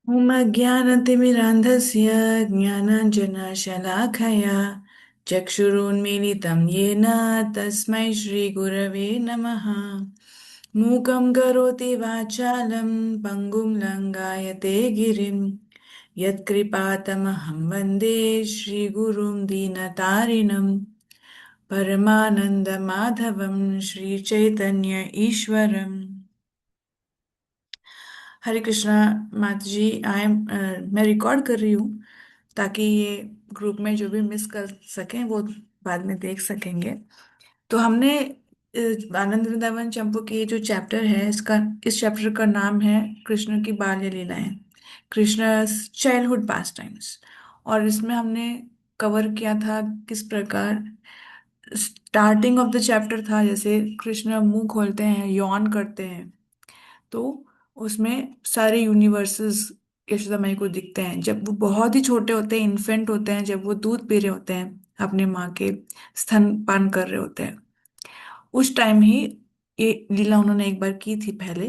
ज्ञानतिमिरान्धस्य ज्ञानाञ्जनशलाखया चक्षुरुन्मीलितं येन तस्मै श्रीगुरवे नमः। मूकं करोति वाचालं पङ्गुं लङ्घयते गिरिं यत्कृपातमहं वन्दे श्रीगुरुं दीनतारिणं परमानन्दमाधवं श्रीचैतन्य ईश्वरम्। हरे कृष्णा। माता जी, मैं रिकॉर्ड कर रही हूँ ताकि ये ग्रुप में जो भी मिस कर सकें वो बाद में देख सकेंगे। तो हमने आनंद वृंदावन चंपू की ये जो चैप्टर है, इस चैप्टर का नाम है कृष्ण की बाल्य लीलाएं, कृष्ण चाइल्डहुड पास टाइम्स। और इसमें हमने कवर किया था किस प्रकार स्टार्टिंग ऑफ द चैप्टर था, जैसे कृष्ण मुंह खोलते हैं, यौन करते हैं, तो उसमें सारे यूनिवर्सेस यशोदा माई को दिखते हैं। जब वो बहुत ही छोटे होते हैं, इन्फेंट होते हैं, जब वो दूध पी रहे होते हैं, अपने माँ के स्तनपान कर रहे होते हैं, उस टाइम ही ये लीला उन्होंने एक बार की थी पहले।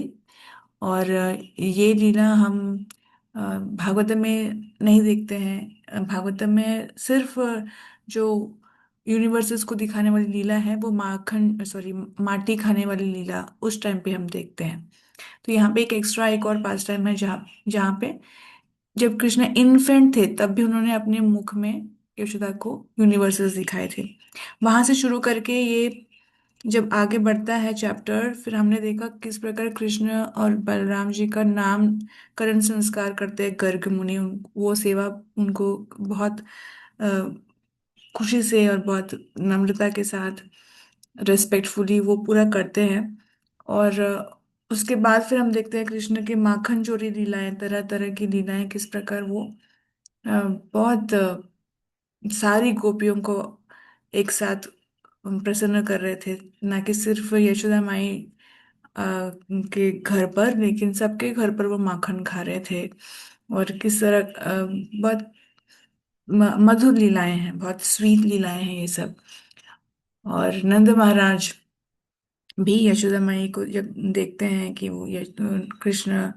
और ये लीला हम भागवतम में नहीं देखते हैं। भागवतम में सिर्फ जो यूनिवर्सेस को दिखाने वाली लीला है वो माखन सॉरी माटी खाने वाली लीला उस टाइम पे हम देखते हैं। तो यहाँ पे एक एक्स्ट्रा एक और पास टाइम है जहाँ जहाँ पे जब कृष्ण इन्फेंट थे तब भी उन्होंने अपने मुख में यशोदा को यूनिवर्सेस दिखाए थे। वहां से शुरू करके ये जब आगे बढ़ता है चैप्टर, फिर हमने देखा किस प्रकार कृष्ण और बलराम जी का नामकरण संस्कार करते हैं गर्ग मुनि। वो सेवा उनको बहुत अ, खुशी से और बहुत नम्रता के साथ रेस्पेक्टफुली वो पूरा करते हैं। और उसके बाद फिर हम देखते हैं कृष्ण की माखन चोरी लीलाएं, तरह तरह की लीलाएं, किस प्रकार वो बहुत सारी गोपियों को एक साथ प्रसन्न कर रहे थे। ना कि सिर्फ यशोदा माई के घर पर, लेकिन सबके घर पर वो माखन खा रहे थे। और किस तरह बहुत मधुर लीलाएं हैं, बहुत स्वीट लीलाएं हैं ये सब। और नंद महाराज भी यशोदा माई को जब देखते हैं कि वो कृष्ण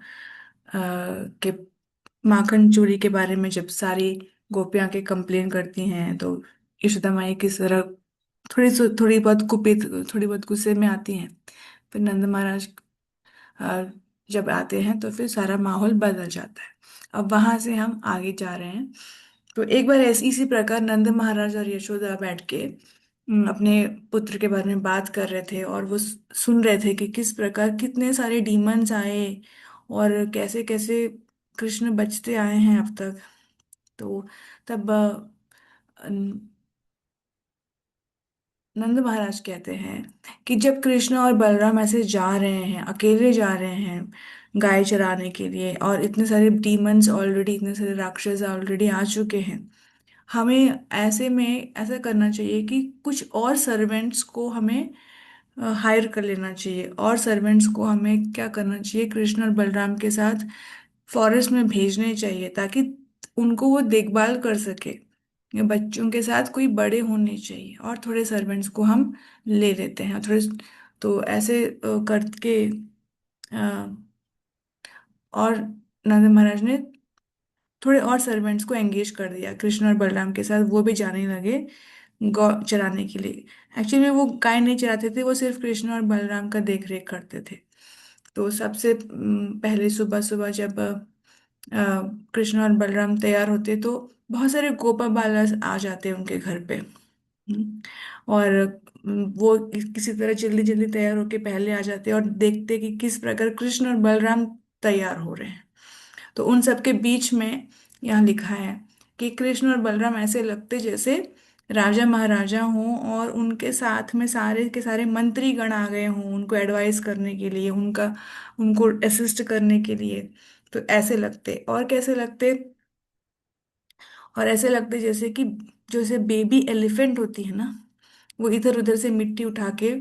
के माखन चोरी के बारे में जब सारी गोपियां के कंप्लेन करती हैं, तो यशोदा माई किस तरह थोड़ी बहुत कुपित, थोड़ी बहुत गुस्से में आती हैं। फिर नंद महाराज अ, जब आते हैं तो फिर सारा माहौल बदल जाता है। अब वहां से हम आगे जा रहे हैं। तो एक बार ऐसी इसी प्रकार नंद महाराज और यशोदा बैठ के अपने पुत्र के बारे में बात कर रहे थे, और वो सुन रहे थे कि किस प्रकार कितने सारे डीमंस आए और कैसे कैसे कृष्ण बचते आए हैं अब तक। तो तब नंद महाराज कहते हैं कि जब कृष्ण और बलराम ऐसे जा रहे हैं, अकेले जा रहे हैं गाय चराने के लिए, और इतने सारे डीमंस ऑलरेडी, इतने सारे राक्षस ऑलरेडी आ चुके हैं, हमें ऐसे में ऐसा करना चाहिए कि कुछ और सर्वेंट्स को हमें हायर कर लेना चाहिए। और सर्वेंट्स को हमें क्या करना चाहिए, कृष्ण और बलराम के साथ फॉरेस्ट में भेजने चाहिए ताकि उनको वो देखभाल कर सके। या बच्चों के साथ कोई बड़े होने चाहिए, और थोड़े सर्वेंट्स को हम ले लेते हैं थोड़े। तो ऐसे करके अ, और नंद महाराज ने थोड़े और सर्वेंट्स को एंगेज कर दिया कृष्ण और बलराम के साथ। वो भी जाने लगे गौ चराने के लिए। एक्चुअली वो गाय नहीं चराते थे, वो सिर्फ कृष्ण और बलराम का देख रेख करते थे। तो सबसे पहले सुबह सुबह जब कृष्ण और बलराम तैयार होते तो बहुत सारे गोपा बालक आ जाते हैं उनके घर पे। और वो किसी तरह जल्दी जल्दी तैयार होके पहले आ जाते हैं और देखते कि किस प्रकार कृष्ण और बलराम तैयार हो रहे हैं। तो उन सबके बीच में यहाँ लिखा है कि कृष्ण और बलराम ऐसे लगते जैसे राजा महाराजा हों, और उनके साथ में सारे के सारे मंत्री गण आ गए हों उनको एडवाइस करने के लिए, उनका उनको असिस्ट करने के लिए। तो ऐसे लगते, और कैसे लगते, और ऐसे लगते जैसे कि जैसे बेबी एलिफेंट होती है ना, वो इधर उधर से मिट्टी उठा के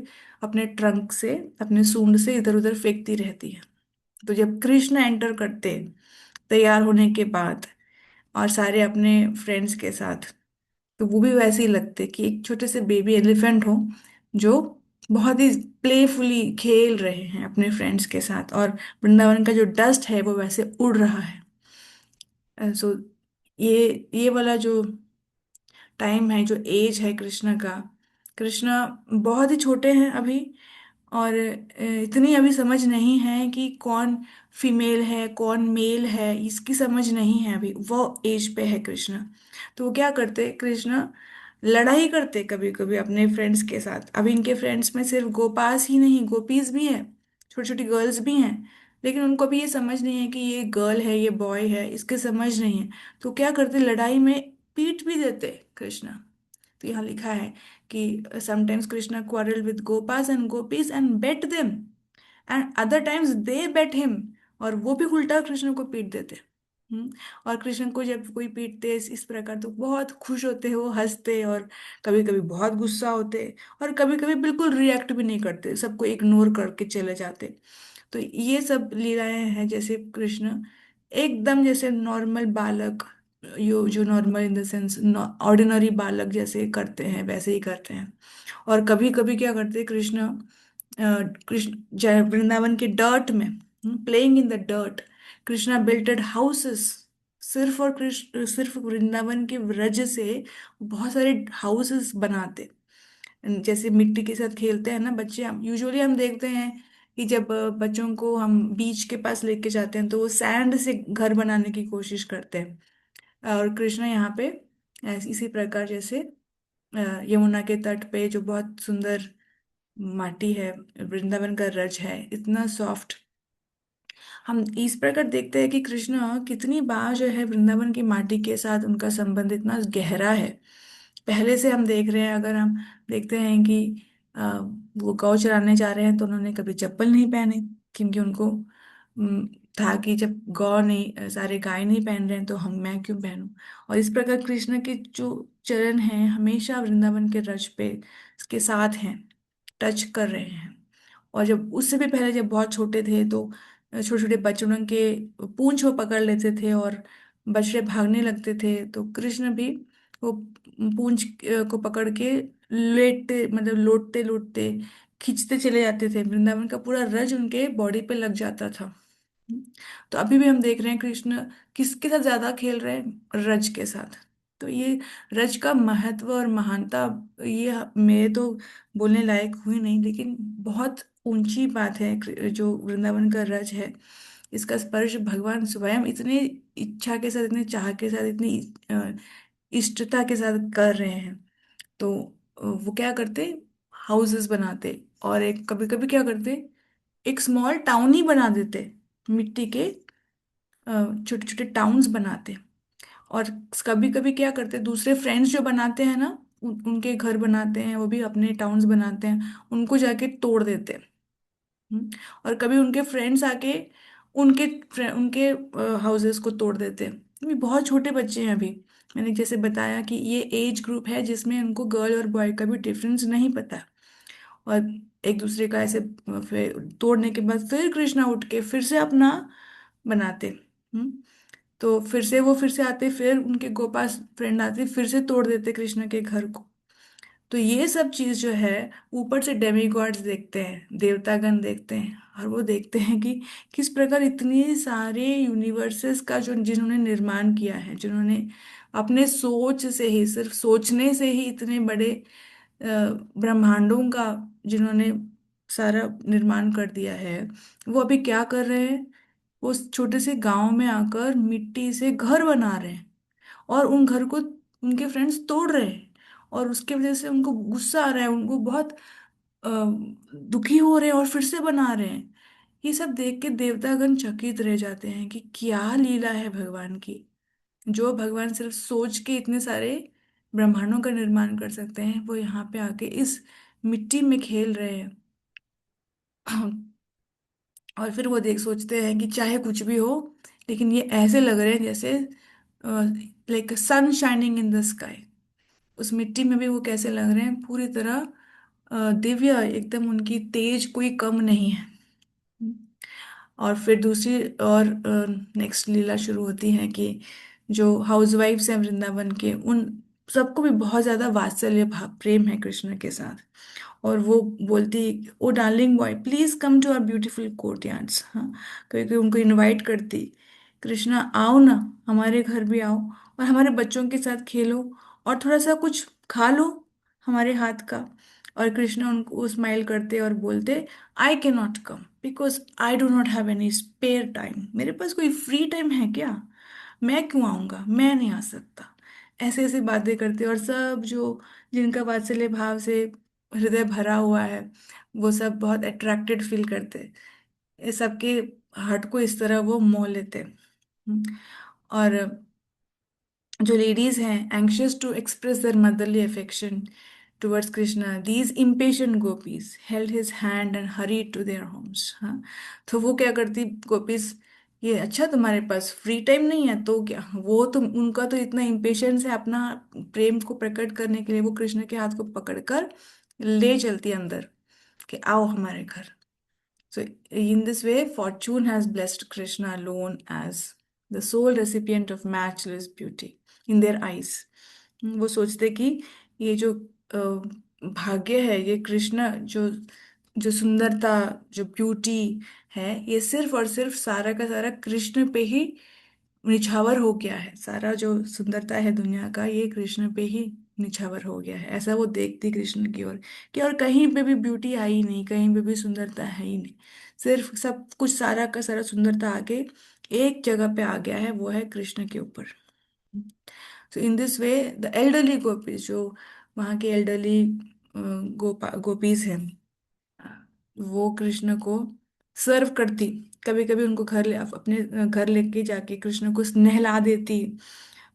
अपने ट्रंक से, अपने सूंड से इधर उधर फेंकती रहती है। तो जब कृष्ण एंटर करते तैयार होने के बाद और सारे अपने फ्रेंड्स के साथ, तो वो भी वैसे ही लगते कि एक छोटे से बेबी एलिफेंट हो जो बहुत ही प्लेफुली खेल रहे हैं अपने फ्रेंड्स के साथ, और वृंदावन का जो डस्ट है वो वैसे उड़ रहा है। सो ये वाला जो टाइम है, जो एज है कृष्ण का, कृष्ण बहुत ही छोटे हैं अभी। और इतनी अभी समझ नहीं है कि कौन फीमेल है कौन मेल है, इसकी समझ नहीं है अभी, वो एज पे है कृष्ण। तो वो क्या करते कृष्ण, लड़ाई करते कभी कभी अपने फ्रेंड्स के साथ। अभी इनके फ्रेंड्स में सिर्फ गोपास ही नहीं, गोपीज भी हैं, छोटी छोटी गर्ल्स भी हैं, लेकिन उनको भी ये समझ नहीं है कि ये गर्ल है ये बॉय है, इसके समझ नहीं है। तो क्या करते, लड़ाई में पीट भी देते कृष्ण। तो यहाँ लिखा है कि sometimes Krishna quarrel with gopas and gopis and beat them, and other times they beat him, और वो भी उल्टा कृष्ण को पीट देते। और कृष्ण को जब कोई पीटते इस प्रकार तो बहुत खुश होते हैं, वो हंसते, और कभी कभी बहुत गुस्सा होते, और कभी कभी बिल्कुल रिएक्ट भी नहीं करते, सबको इग्नोर करके चले जाते। तो ये सब लीलाएं हैं, जैसे कृष्ण एकदम जैसे नॉर्मल बालक, यो जो normal in the sense ordinary बालक जैसे करते हैं वैसे ही करते हैं। और कभी कभी क्या करते हैं कृष्ण, कृष्ण वृंदावन के डर्ट में, playing in the dirt, Krishna builted houses. सिर्फ और कृष्ण सिर्फ वृंदावन के व्रज से बहुत सारे हाउसेस बनाते, जैसे मिट्टी के साथ खेलते हैं ना बच्चे। हम यूजुअली हम देखते हैं कि जब बच्चों को हम बीच के पास लेके जाते हैं तो वो सैंड से घर बनाने की कोशिश करते हैं। और कृष्णा यहाँ पे इसी प्रकार जैसे यमुना के तट पे जो बहुत सुंदर माटी है, वृंदावन का रज है इतना सॉफ्ट। हम इस प्रकार देखते हैं कि कृष्ण कितनी बार जो है वृंदावन की माटी के साथ उनका संबंध इतना गहरा है। पहले से हम देख रहे हैं, अगर हम देखते हैं कि वो गौ चराने जा रहे हैं तो उन्होंने कभी चप्पल नहीं पहने, क्योंकि उनको था कि जब गौ नहीं, सारे गाय नहीं पहन रहे हैं तो हम मैं क्यों पहनूं। और इस प्रकार कृष्ण के जो चरण हैं हमेशा वृंदावन के रज पे के साथ हैं, टच कर रहे हैं। और जब उससे भी पहले जब बहुत छोटे थे तो छोटे छोटे बच्चों के पूंछ वो पकड़ लेते थे और बछड़े भागने लगते थे, तो कृष्ण भी वो पूंछ को पकड़ के लेटते, मतलब लोटते लोटते खींचते चले जाते थे, वृंदावन का पूरा रज उनके बॉडी पे लग जाता था। तो अभी भी हम देख रहे हैं कृष्ण किसके साथ ज्यादा खेल रहे हैं, रज के साथ। तो ये रज का महत्व और महानता, ये मेरे तो बोलने लायक हुई नहीं, लेकिन बहुत ऊंची बात है। जो वृंदावन का रज है इसका स्पर्श भगवान स्वयं इतने इच्छा के साथ, इतने चाह के साथ, इतनी इष्टता के साथ कर रहे हैं। तो वो क्या करते, हाउसेस बनाते, और एक कभी कभी क्या करते, एक स्मॉल टाउन ही बना देते, मिट्टी के छोटे छोटे टाउन्स बनाते। और कभी कभी क्या करते, दूसरे फ्रेंड्स जो बनाते हैं ना, उनके घर बनाते हैं, वो भी अपने टाउन्स बनाते हैं, उनको जाके तोड़ देते हैं। और कभी उनके फ्रेंड्स आके उनके हाउसेस को तोड़ देते हैं। अभी बहुत छोटे बच्चे हैं अभी, मैंने जैसे बताया कि ये एज ग्रुप है जिसमें उनको गर्ल और बॉय का भी डिफरेंस नहीं पता। और एक दूसरे का ऐसे फिर तोड़ने के बाद फिर कृष्णा उठ के फिर से अपना बनाते। हम्म तो फिर से आते, फिर उनके गोपास फ्रेंड आते, फिर से तोड़ देते कृष्ण के घर को। तो ये सब चीज जो है, ऊपर से डेमीगॉड्स देखते हैं, देवतागण देखते हैं, और वो देखते हैं कि किस प्रकार इतने सारे यूनिवर्सेस का जो जिन्होंने निर्माण किया है, जिन्होंने अपने सोच से ही, सिर्फ सोचने से ही इतने बड़े ब्रह्मांडों का जिन्होंने सारा निर्माण कर दिया है, वो अभी क्या कर रहे हैं, वो उस छोटे से गांव में आकर मिट्टी से घर बना रहे हैं, और उन घर को उनके फ्रेंड्स तोड़ रहे हैं, और उसके वजह से उनको गुस्सा आ रहा है, उनको बहुत दुखी हो रहे हैं और फिर से बना रहे हैं। ये सब देख के देवतागण चकित रह जाते हैं कि क्या लीला है भगवान की। जो भगवान सिर्फ सोच के इतने सारे ब्रह्मांडों का निर्माण कर सकते हैं, वो यहाँ पे आके इस मिट्टी में खेल रहे हैं। और फिर वो देख सोचते हैं कि चाहे कुछ भी हो, लेकिन ये ऐसे लग रहे हैं जैसे like sun shining in the sky. उस मिट्टी में भी वो कैसे लग रहे हैं, पूरी तरह दिव्य, एकदम उनकी तेज कोई कम नहीं है। और फिर दूसरी और नेक्स्ट लीला शुरू होती है कि जो हाउसवाइफ्स हैं वृंदावन के, उन सबको भी बहुत ज्यादा वात्सल्य भाव प्रेम है कृष्ण के साथ। और वो बोलती, oh darling boy please come to our beautiful courtyards. हाँ, कभी कभी उनको इनवाइट करती, कृष्णा आओ ना, हमारे घर भी आओ और हमारे बच्चों के साथ खेलो और थोड़ा सा कुछ खा लो हमारे हाथ का। और कृष्णा उनको स्माइल करते और बोलते, I can not come because I do not have any spare time. मेरे पास कोई फ्री टाइम है क्या, मैं क्यों आऊँगा, मैं नहीं आ सकता। ऐसे ऐसे बातें करते और सब जो जिनका वात्सल्य भाव से हृदय भरा हुआ है वो सब बहुत अट्रैक्टेड फील करते। ये सबके हार्ट को इस तरह वो मोह लेते। और जो लेडीज हैं anxious to express their motherly affection towards Krishna, these impatient gopis held his hand and hurried to their homes. हाँ, तो वो क्या करती गोपीज, ये अच्छा तुम्हारे पास फ्री टाइम नहीं है तो क्या, वो तो उनका तो इतना इम्पेशंस है अपना प्रेम को प्रकट करने के लिए, वो कृष्ण के हाथ को पकड़कर ले चलती अंदर कि आओ हमारे घर। So, in this way, fortune has blessed Krishna alone as the sole recipient of matchless beauty in their eyes. वो सोचते कि ये जो भाग्य है, ये कृष्ण जो जो सुंदरता, जो ब्यूटी है, ये सिर्फ और सिर्फ सारा का सारा कृष्ण पे ही निछावर हो गया है। सारा जो सुंदरता है दुनिया का, ये कृष्ण पे ही निछावर हो गया है। ऐसा वो देखती कृष्ण की ओर कि और कहीं पे भी ब्यूटी है ही नहीं, कहीं पे भी सुंदरता है ही नहीं। सिर्फ सब कुछ सारा का सारा सुंदरता आके एक जगह पे आ गया है, वो है कृष्ण के ऊपर। तो in this way the elderly gopis, जो वहाँ के एल्डरली गोपीज हैं, वो कृष्ण को सर्व करती। कभी कभी उनको अपने घर लेके जाके कृष्ण को नहला देती,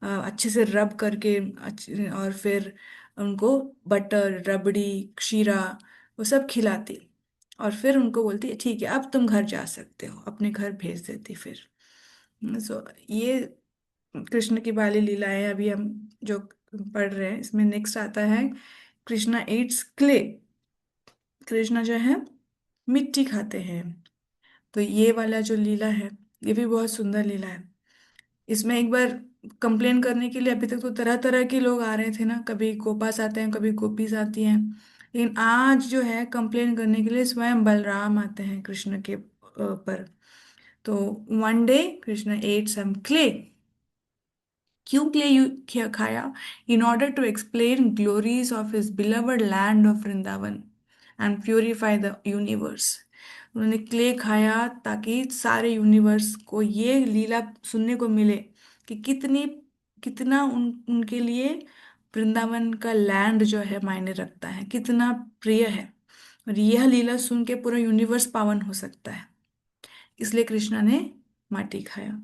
अच्छे से रब करके अच्छे, और फिर उनको बटर रबड़ी क्षीरा वो सब खिलाती। और फिर उनको बोलती ठीक है अब तुम घर जा सकते हो, अपने घर भेज देती फिर। सो ये कृष्ण की बाली लीलाएं अभी हम जो पढ़ रहे हैं, इसमें नेक्स्ट आता है कृष्णा ईट्स क्ले। कृष्णा जो है मिट्टी खाते हैं। तो ये वाला जो लीला है, ये भी बहुत सुंदर लीला है। इसमें एक बार कंप्लेन करने के लिए अभी तक तो तरह तरह के लोग आ रहे थे ना, कभी गोपास आते हैं, कभी गोपीस आती हैं, लेकिन आज जो है कंप्लेन करने के लिए स्वयं बलराम आते हैं कृष्ण के पर। तो one day Krishna ate some clay. क्यों क्ले खाया? In order to explain glories of his beloved land of Vrindavan and purify the universe. उन्होंने क्ले खाया ताकि सारे यूनिवर्स को ये लीला सुनने को मिले कि कितनी कितना उनके लिए वृंदावन का लैंड जो है मायने रखता है, कितना प्रिय है। और यह लीला सुन के पूरा यूनिवर्स पावन हो सकता है, इसलिए कृष्णा ने माटी खाया।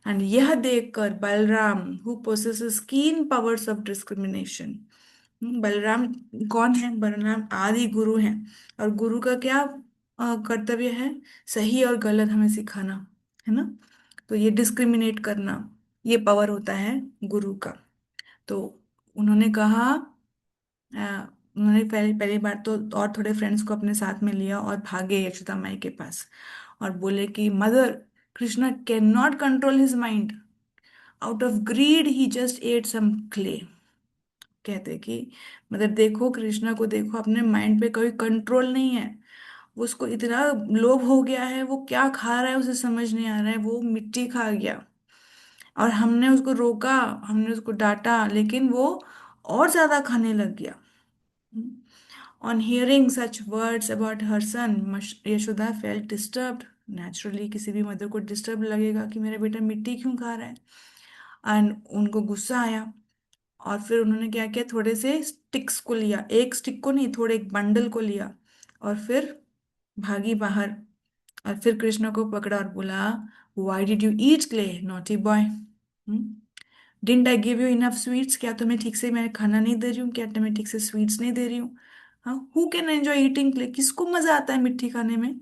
एंड यह देखकर बलराम हु पोसेसेस कीन पावर्स ऑफ डिस्क्रिमिनेशन। बलराम कौन है? बलराम आदि गुरु हैं, और गुरु का क्या कर्तव्य है? सही और गलत हमें सिखाना, है ना। तो ये डिस्क्रिमिनेट करना, ये पावर होता है गुरु का। तो उन्होंने कहा, उन्होंने पहली पहली बार तो और थोड़े फ्रेंड्स को अपने साथ में लिया और भागे यशोदा माई के पास और बोले कि mother, Krishna can not control his mind, out of greed he just ate some clay. कहते कि मतलब देखो कृष्णा को देखो, अपने माइंड पे कोई कंट्रोल नहीं है, उसको इतना लोभ हो गया है, वो क्या खा रहा है उसे समझ नहीं आ रहा है, वो मिट्टी खा गया। और हमने उसको रोका, हमने उसको डांटा, लेकिन वो और ज्यादा खाने लग गया। On hearing such words about her son, Yashoda felt disturbed. Naturally, किसी भी मदर को डिस्टर्ब लगेगा कि मेरा बेटा मिट्टी क्यों खा रहा है। एंड उनको गुस्सा आया, और फिर उन्होंने क्या किया, थोड़े से स्टिक्स को लिया, एक स्टिक को नहीं, थोड़े एक बंडल को लिया, और फिर भागी बाहर। और फिर कृष्ण को पकड़ा और बोला, why did you eat clay naughty boy? Didn't I give you enough sweets? क्या तुम्हें ठीक से मैं खाना नहीं दे रही हूँ? क्या तुम्हें ठीक से स्वीट्स नहीं दे रही हूँ? हाँ, who can enjoy eating clay? किसको मजा आता है मिट्टी खाने में?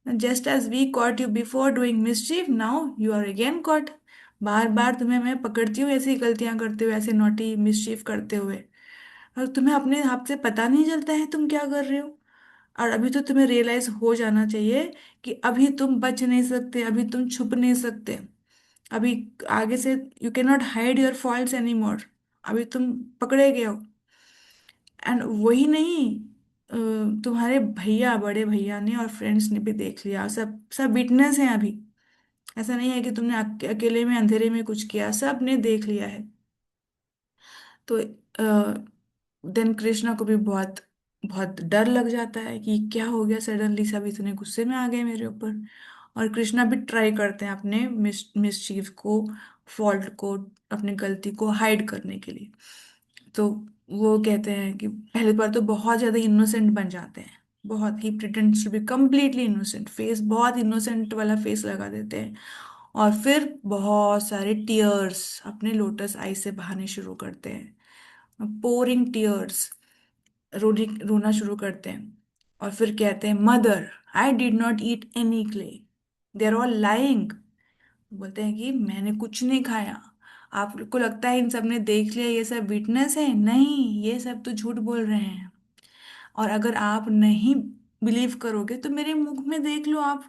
Just as we caught you before doing mischief, now you are again caught. बार बार तुम्हें मैं पकड़ती हूँ ऐसी गलतियां करते हुए, ऐसे नॉटी मिसचीफ करते हुए, और तुम्हें अपने आप से पता नहीं चलता है तुम क्या कर रहे हो। और अभी तो तुम्हें रियलाइज हो जाना चाहिए कि अभी तुम बच नहीं सकते, अभी तुम छुप नहीं सकते, अभी आगे से you can not hide your faults any more. अभी तुम पकड़े गए हो। एंड वही नहीं, तुम्हारे भैया, बड़े भैया ने और फ्रेंड्स ने भी देख लिया, सब सब विटनेस हैं अभी। ऐसा नहीं है कि तुमने अकेले में अंधेरे में कुछ किया, सबने देख लिया है। तो देन कृष्णा को भी बहुत बहुत डर लग जाता है कि क्या हो गया, सडनली सब इतने गुस्से में आ गए मेरे ऊपर। और कृष्णा भी ट्राई करते हैं अपने मिसचीफ को, फॉल्ट को, अपनी गलती को हाइड करने के लिए। तो वो कहते हैं कि पहली बार तो बहुत ज्यादा इनोसेंट बन जाते हैं, बहुत ही pretends to be completely innocent, face बहुत इनोसेंट वाला फेस लगा देते हैं। और फिर बहुत सारे टीयर्स अपने लोटस आई से बहाने शुरू करते हैं, पोरिंग टीयर्स, रोना शुरू करते हैं। और फिर कहते हैं, mother, I did not eat any clay, they are all lying. बोलते हैं कि मैंने कुछ नहीं खाया। आपको लगता है इन सब ने देख लिया, ये सब विटनेस है? नहीं, ये सब तो झूठ बोल रहे हैं। और अगर आप नहीं बिलीव करोगे तो मेरे मुंह में देख लो आप,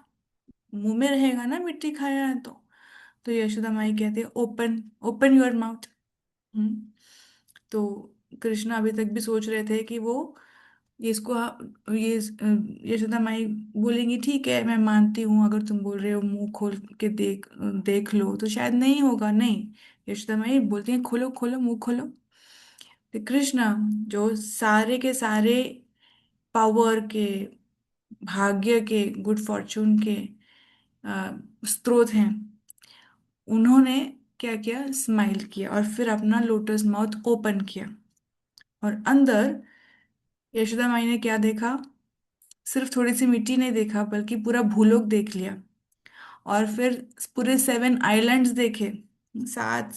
मुंह में रहेगा ना मिट्टी खाया है तो यशोदा माई कहते हैं, ओपन ओपन योर माउथ। तो कृष्णा अभी तक भी सोच रहे थे कि वो ये इसको यशोदा माई बोलेंगी, ठीक है मैं मानती हूँ, अगर तुम बोल रहे हो मुंह खोल के देख देख लो तो शायद नहीं होगा। नहीं, यशोदा माई बोलती हैं, खोलो खोलो मुंह खोलो। तो कृष्णा, जो सारे के सारे पावर के, भाग्य के, गुड फॉर्चून के स्रोत हैं, उन्होंने क्या किया, स्माइल किया और फिर अपना लोटस माउथ ओपन किया। और अंदर यशोदा माई ने क्या देखा, सिर्फ थोड़ी सी मिट्टी नहीं देखा बल्कि पूरा भूलोक देख लिया। और फिर पूरे 7 आइलैंड्स देखे, सात,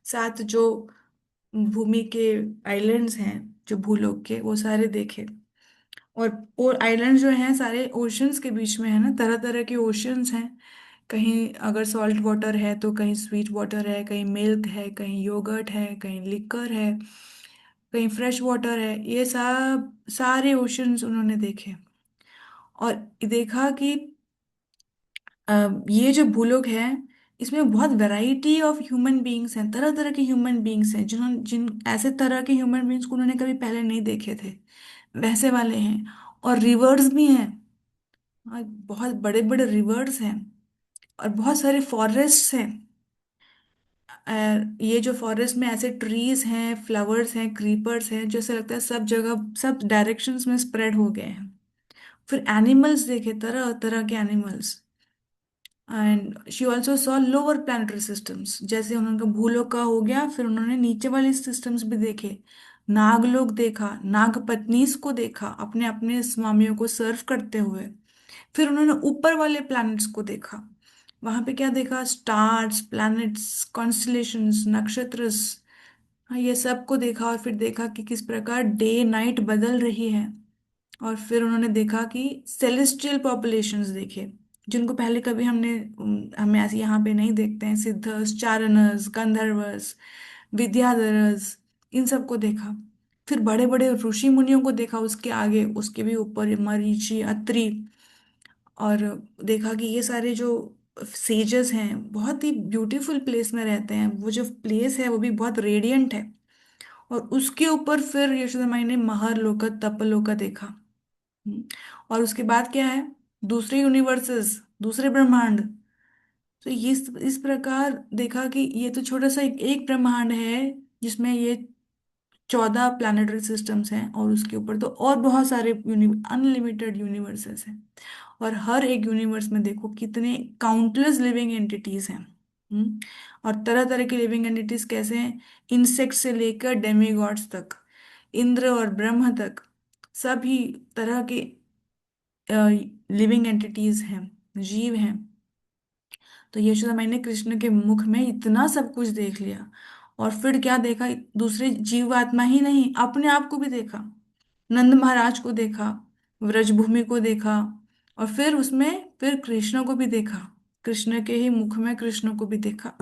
सात जो भूमि के आइलैंड्स हैं, जो भूलोक के, वो सारे देखे। और आइलैंड जो हैं सारे ओशंस के बीच में है ना, तरह तरह के ओशंस हैं। कहीं अगर सॉल्ट वाटर है तो कहीं स्वीट वाटर है, कहीं मिल्क है, कहीं योगर्ट है, कहीं लिकर है, कहीं फ्रेश वाटर है। ये सब सारे ओशंस उन्होंने देखे। और देखा कि ये जो भूलोक है, इसमें बहुत वैरायटी ऑफ ह्यूमन बीइंग्स हैं, तरह तरह के ह्यूमन बीइंग्स हैं, जिन्होंने जिन ऐसे तरह के ह्यूमन बीइंग्स को उन्होंने कभी पहले नहीं देखे थे, वैसे वाले हैं। और रिवर्स भी हैं, और बहुत बड़े बड़े रिवर्स हैं, और बहुत सारे फॉरेस्ट्स हैं। ये जो फॉरेस्ट में ऐसे ट्रीज हैं, फ्लावर्स हैं, क्रीपर्स हैं, जैसे लगता है सब जगह सब डायरेक्शंस में स्प्रेड हो गए हैं। फिर एनिमल्स देखे, तरह तरह के animals. And she also saw lower planetary systems, जैसे उनका भूलोक का हो गया, फिर उन्होंने नीचे वाले सिस्टम्स भी देखे। नागलोक देखा, नाग पत्नीस को देखा अपने अपने स्वामियों को सर्व करते हुए। फिर उन्होंने ऊपर वाले प्लैनेट्स को देखा, वहां पे क्या देखा, स्टार्स, प्लैनेट्स, कॉन्स्टलेशंस, नक्षत्रस। हाँ, ये सब को देखा। और फिर देखा कि किस प्रकार डे नाइट बदल रही है। और फिर उन्होंने देखा कि सेलेस्टियल पॉपुलेशंस देखे, जिनको पहले कभी हमें ऐसे यहाँ पे नहीं देखते हैं, सिद्धस, चारणस, गंधर्वस, विद्याधरस, इन सबको देखा। फिर बड़े बड़े ऋषि मुनियों को देखा, उसके आगे उसके भी ऊपर मरीचि, अत्रि। और देखा कि ये सारे जो सेजेस हैं बहुत ही ब्यूटीफुल प्लेस में रहते हैं, वो जो प्लेस है वो भी बहुत रेडियंट है। और उसके ऊपर फिर यशोदा माई ने महरलोक, तपलोक देखा। हम्म, और उसके बाद क्या है, दूसरे यूनिवर्सेस, दूसरे ब्रह्मांड। तो ये इस प्रकार देखा कि ये तो छोटा सा एक ब्रह्मांड है, जिसमें ये 14 प्लानिटरी सिस्टम्स हैं, और उसके ऊपर तो और बहुत सारे अनलिमिटेड यूनिवर्सेस हैं। और हर एक यूनिवर्स में देखो कितने काउंटलेस लिविंग एंटिटीज हैं। और तरह तरह के लिविंग एंटिटीज कैसे हैं, इंसेक्ट से लेकर डेमीगॉड्स तक, इंद्र और ब्रह्म तक, सभी तरह के लिविंग एंटिटीज हैं, जीव हैं। तो यशोदा मैंने कृष्ण के मुख में इतना सब कुछ देख लिया। और फिर क्या देखा, दूसरे जीवात्मा ही नहीं, अपने आप को भी देखा। नंद महाराज को देखा, व्रजभूमि को देखा, और फिर उसमें फिर कृष्ण को भी देखा, कृष्ण के ही मुख में कृष्ण को भी देखा।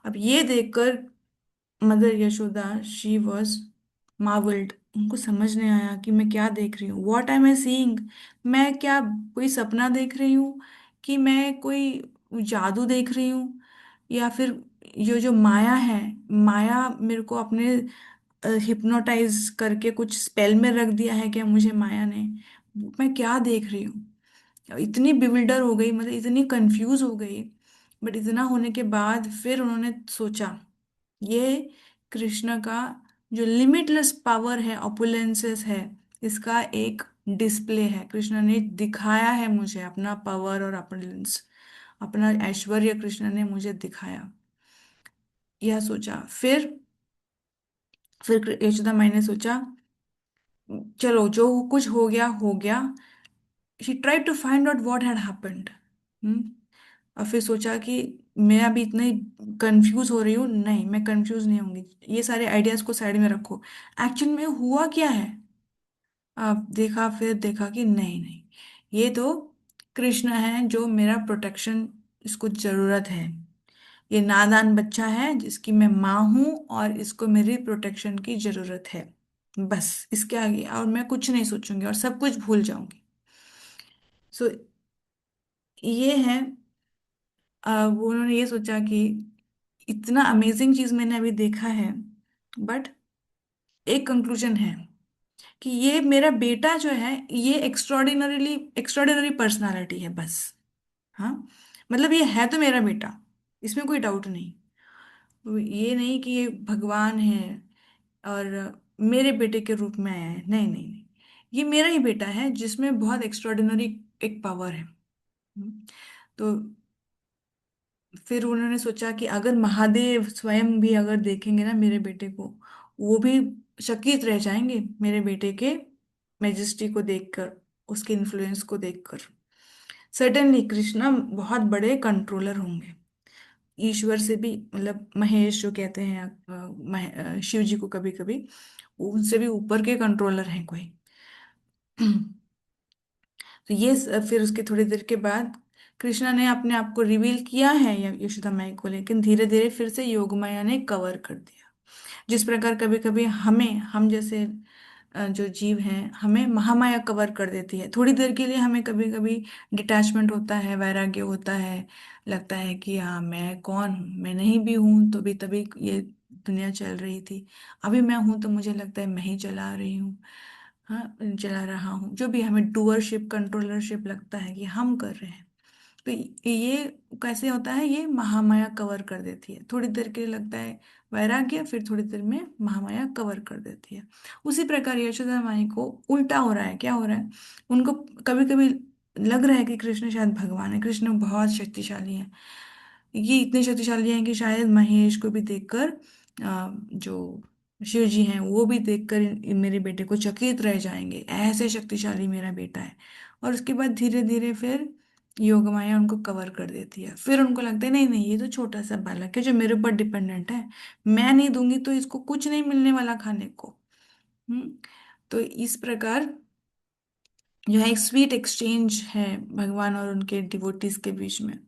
अब ये देखकर मदर यशोदा, शी वॉज मार्वल्ड। उनको समझ नहीं आया कि मैं क्या देख रही हूँ, वॉट एम आई सीइंग। मैं क्या कोई सपना देख रही हूँ, कि मैं कोई जादू देख रही हूँ, या फिर ये जो माया है, माया मेरे को अपने हिप्नोटाइज करके कुछ स्पेल में रख दिया है क्या मुझे माया ने। मैं क्या देख रही हूँ, इतनी बिविल्डर हो गई, मतलब इतनी कंफ्यूज हो गई। बट इतना होने के बाद फिर उन्होंने सोचा, ये कृष्ण का जो लिमिटलेस पावर है, ऑपुलेंसेस है, इसका एक डिस्प्ले है। कृष्ण ने दिखाया है मुझे अपना पावर और ऑपुलेंस, अपना ऐश्वर्य कृष्ण ने मुझे दिखाया। यह सोचा। फिर यशोदा माई ने सोचा, चलो जो कुछ हो गया हो गया। She tried to find out what had happened. और फिर सोचा कि मैं अभी इतनी कंफ्यूज हो रही हूँ, नहीं मैं कंफ्यूज नहीं होंगी, ये सारे आइडियाज को साइड में रखो, एक्चुअल में हुआ क्या है। अब देखा, फिर देखा कि नहीं नहीं, ये तो कृष्ण है जो मेरा प्रोटेक्शन, इसको जरूरत है। ये नादान बच्चा है जिसकी मैं माँ हूं और इसको मेरी प्रोटेक्शन की जरूरत है। बस इसके आगे और मैं कुछ नहीं सोचूंगी और सब कुछ भूल जाऊंगी। सो ये है, वो उन्होंने ये सोचा कि इतना अमेजिंग चीज मैंने अभी देखा है, बट एक कंक्लूजन है कि ये मेरा बेटा जो है, ये एक्स्ट्रॉर्डिनरी पर्सनालिटी है बस। हाँ, मतलब ये है तो मेरा बेटा, इसमें कोई डाउट नहीं। ये नहीं कि ये भगवान है और मेरे बेटे के रूप में आया है, नहीं नहीं नहीं, ये मेरा ही बेटा है जिसमें बहुत एक्स्ट्रॉर्डिनरी एक पावर है। तो फिर उन्होंने सोचा कि अगर महादेव स्वयं भी अगर देखेंगे ना मेरे बेटे को, वो भी चकित रह जाएंगे मेरे बेटे के मैजेस्टी को देखकर, उसके इन्फ्लुएंस को देखकर। सर्टेनली कृष्णा बहुत बड़े कंट्रोलर होंगे, ईश्वर से भी, मतलब महेश जो कहते हैं शिव जी को कभी कभी, उनसे भी ऊपर के कंट्रोलर हैं कोई। तो फिर उसके थोड़ी देर के बाद कृष्णा ने अपने आप को रिवील किया है यशोदा माई को, लेकिन धीरे धीरे फिर से योगमाया ने कवर कर दिया। जिस प्रकार कभी कभी हम जैसे जो जीव हैं, हमें महामाया कवर कर देती है थोड़ी देर के लिए, हमें कभी कभी डिटैचमेंट होता है, वैराग्य होता है, लगता है कि हाँ मैं कौन हूँ, मैं नहीं भी हूँ तो भी तभी ये दुनिया चल रही थी, अभी मैं हूँ तो मुझे लगता है मैं ही चला रही हूँ। हाँ, चला रहा हूँ, जो भी हमें डूअरशिप कंट्रोलरशिप लगता है कि हम कर रहे हैं। तो ये कैसे होता है, ये महामाया कवर कर देती है, थोड़ी देर के लिए लगता है वैराग्य, फिर थोड़ी देर में महामाया कवर कर देती है। उसी प्रकार यशोदा माई को उल्टा हो रहा है, क्या हो रहा है, उनको कभी कभी लग रहा है कि कृष्ण शायद भगवान है, कृष्ण बहुत शक्तिशाली है, ये इतने शक्तिशाली हैं कि शायद महेश को भी देखकर जो शिव जी हैं वो भी देखकर मेरे बेटे को चकित रह जाएंगे, ऐसे शक्तिशाली मेरा बेटा है। और उसके बाद धीरे धीरे फिर योगमाया उनको कवर कर देती है, फिर उनको लगता है नहीं नहीं, ये तो छोटा सा बालक है जो मेरे ऊपर डिपेंडेंट है, मैं नहीं दूंगी तो इसको कुछ नहीं मिलने वाला खाने को। हम्म। तो इस प्रकार जो है एक स्वीट एक्सचेंज है भगवान और उनके डिवोटीज के बीच में।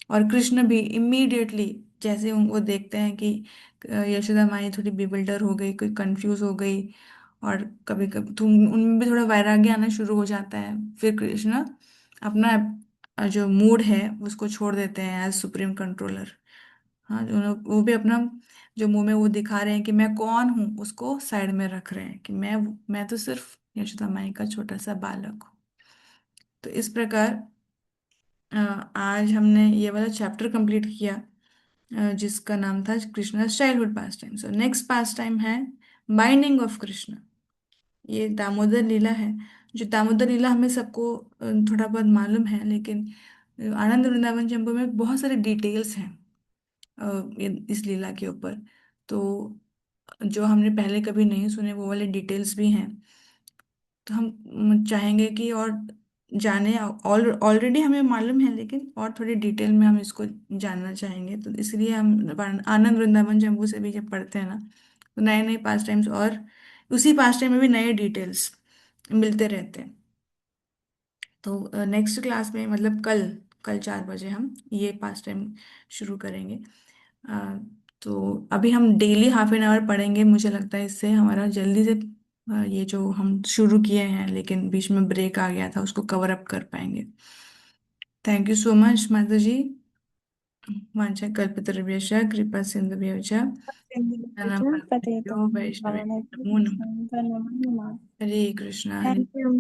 और कृष्ण भी इमीडिएटली जैसे उनको देखते हैं कि यशोदा माई थोड़ी बिविल्डर हो गई, कोई कंफ्यूज हो गई, और कभी कभी तो उनमें भी थोड़ा वैराग्य आना शुरू हो जाता है, फिर कृष्ण अपना जो मूड है उसको छोड़ देते हैं एज सुप्रीम कंट्रोलर। हाँ, वो भी अपना जो मुंह में वो दिखा रहे हैं कि मैं कौन हूँ, उसको साइड में रख रहे हैं कि मैं तो सिर्फ यशोदा माई का छोटा सा बालक हूँ। तो इस प्रकार अ, आज हमने ये वाला चैप्टर कंप्लीट किया, जिसका नाम था कृष्णा चाइल्डहुड पास टाइम। सो नेक्स्ट पास टाइम है बाइंडिंग ऑफ कृष्ण। ये दामोदर लीला है। जो दामोदर लीला हमें सबको थोड़ा बहुत मालूम है, लेकिन आनंद वृंदावन चंपू में बहुत सारे डिटेल्स हैं इस लीला के ऊपर। तो जो हमने पहले कभी नहीं सुने वो वाले डिटेल्स भी हैं। तो हम चाहेंगे कि और जाने, ऑलरेडी हमें मालूम है लेकिन और थोड़ी डिटेल में हम इसको जानना चाहेंगे, तो इसलिए हम आनंद वृंदावन जम्बू से भी जब पढ़ते हैं ना, तो नए नए पास टाइम्स और उसी पास टाइम में भी नए डिटेल्स मिलते रहते हैं। तो नेक्स्ट क्लास में, मतलब कल, कल 4 बजे हम ये पास टाइम शुरू करेंगे। अ, तो अभी हम डेली हाफ एन आवर पढ़ेंगे, मुझे लगता है इससे हमारा जल्दी से ये जो हम शुरू किए हैं लेकिन बीच में ब्रेक आ गया था उसको कवर अप कर पाएंगे। थैंक यू सो मच माता जी। वांछा कल्पतरुभ्यश्च कृपा सिंधुभ्यश्च शरणं पतितं प्रपद्यो वैष्णवे पावनेभ्यो नमो नमः। वैष्णवेभ्यो नमो नमः। हरे कृष्णा हरे थैंक यू।